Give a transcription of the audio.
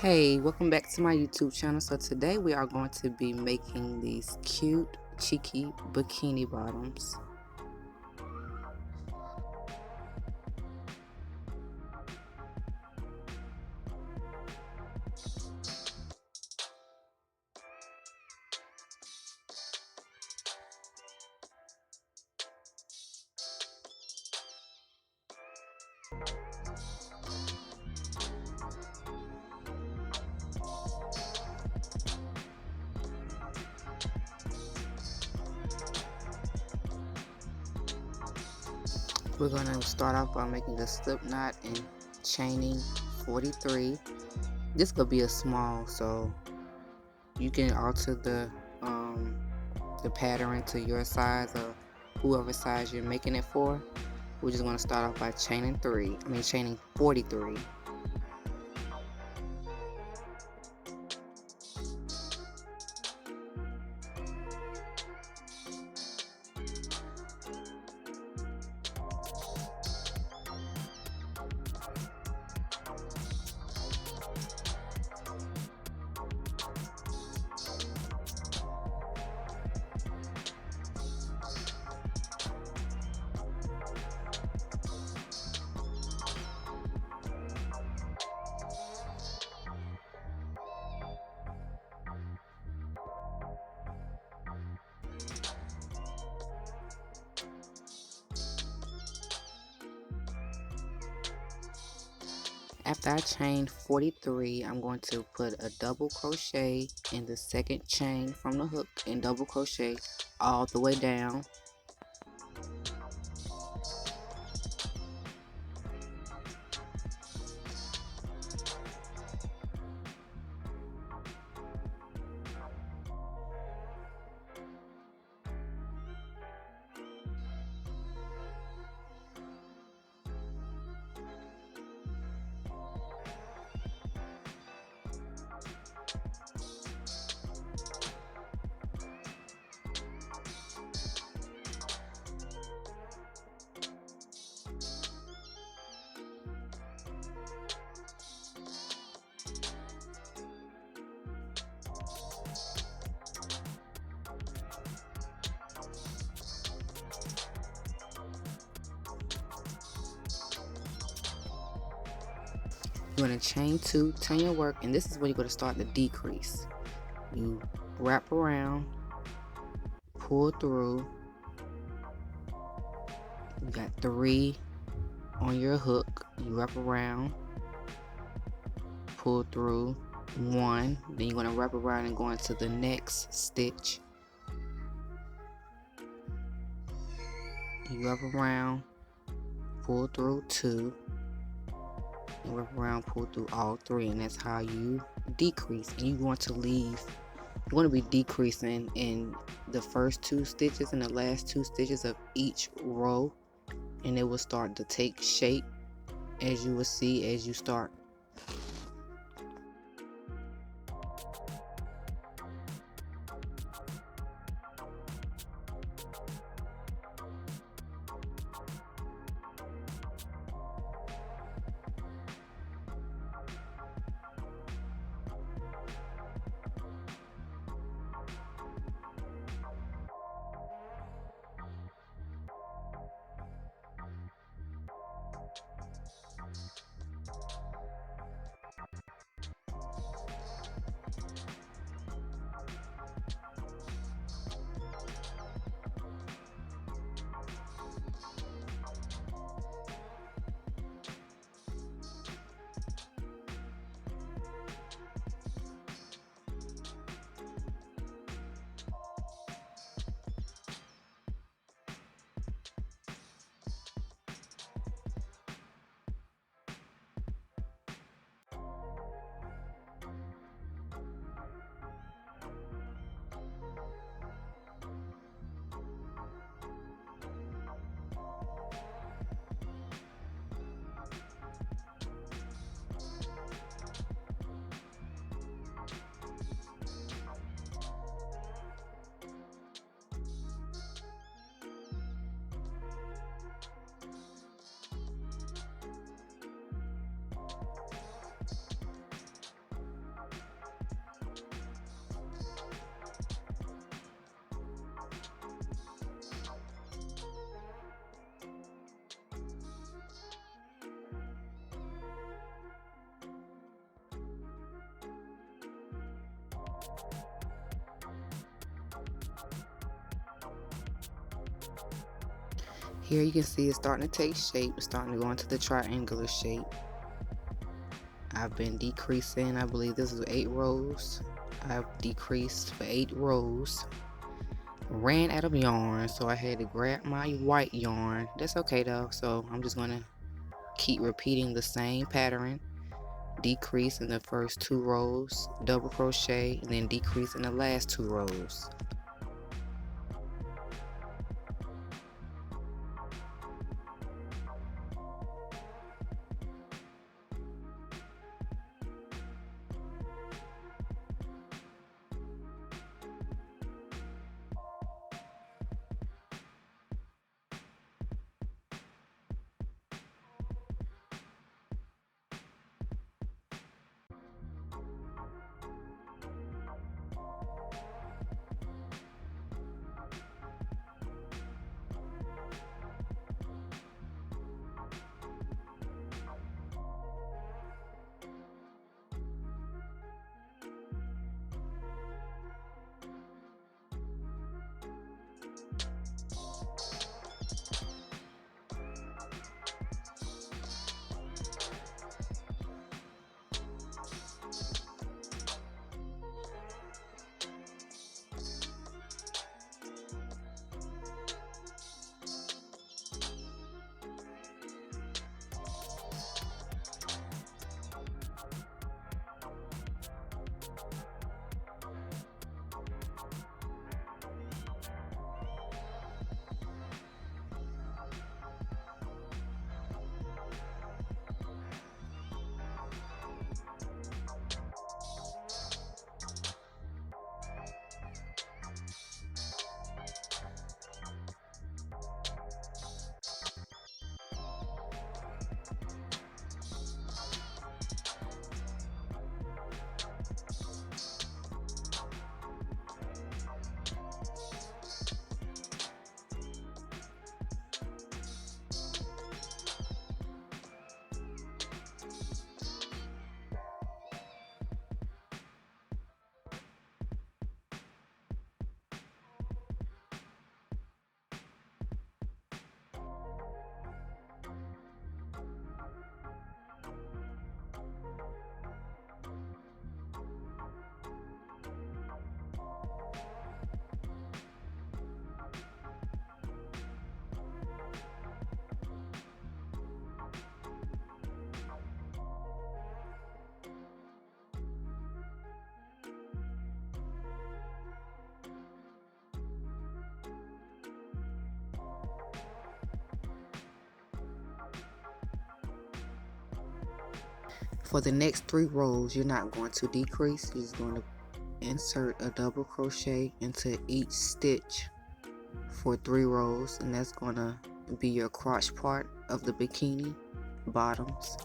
Hey, welcome back to my YouTube channel. So today we are going to be making these cute, cheeky bikini bottoms. We're going to start off by making a slip knot and chaining 43. This could be a small, so you can alter the pattern to your size or whoever size you're making it for. We're just going to start off by chaining 43. After I chain 43, I'm going to put a double crochet in the second chain from the hook and double crochet all the way down. You're going to chain 2, turn your work, and this is where you're going to start the decrease. You wrap around, pull through. You got 3 on your hook. You wrap around, pull through 1. Then you're going to wrap around and go into the next stitch. You wrap around, pull through 2. And wrap around, pull through all 3, and that's how you decrease. And you want to be decreasing in the first 2 stitches and the last 2 stitches of each row, and it will start to take shape, as you will see as you start. Here you can see it's starting to take shape. It's starting to go into the triangular shape. I've been decreasing. I believe this is 8 rows. I've decreased for 8 rows. Ran out of yarn, so I had to grab my white yarn. That's okay though. So I'm just gonna keep repeating the same pattern. Decrease in the first 2 rows, double crochet, and then decrease in the last 2 rows. For the next 3 rows, you're not going to decrease. You're just going to insert a double crochet into each stitch for 3 rows, and that's going to be your crotch part of the bikini bottoms.